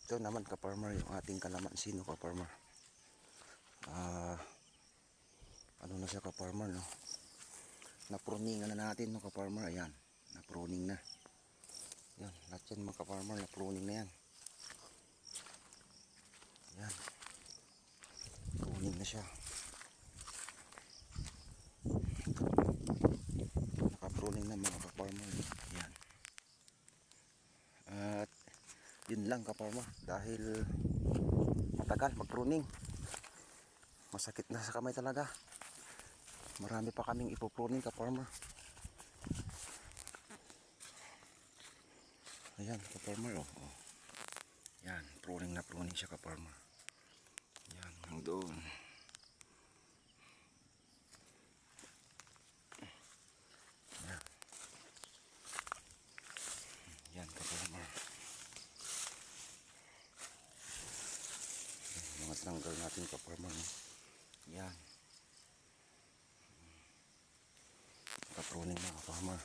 Ito naman ka-farmer yung ating kalamansi, no ka-farmer. Ano na siya ka-farmer, no? Na-pruningan na natin, no ka-farmer. Ayan, na-pruning na. Yan, lahat yan mga ka-farmer, na-pruning na yan. Ayan, pruning na siya. Naka-pruning na mga ka-farmer. Ayan. At yun lang ka-farmer, dahil matagal mag-pruning, masakit na sa kamay talaga. Marami pa kaming ipopruning ka-farmer. Ayan ka-farmer, oh. Yan, pruning na pruning siya ka-farmer. Yan, hanggang doon. Yan, yan ka-farmer. Mga tanggal natin ka-farmer, no? Yan, ka-pruning na ka-farmer.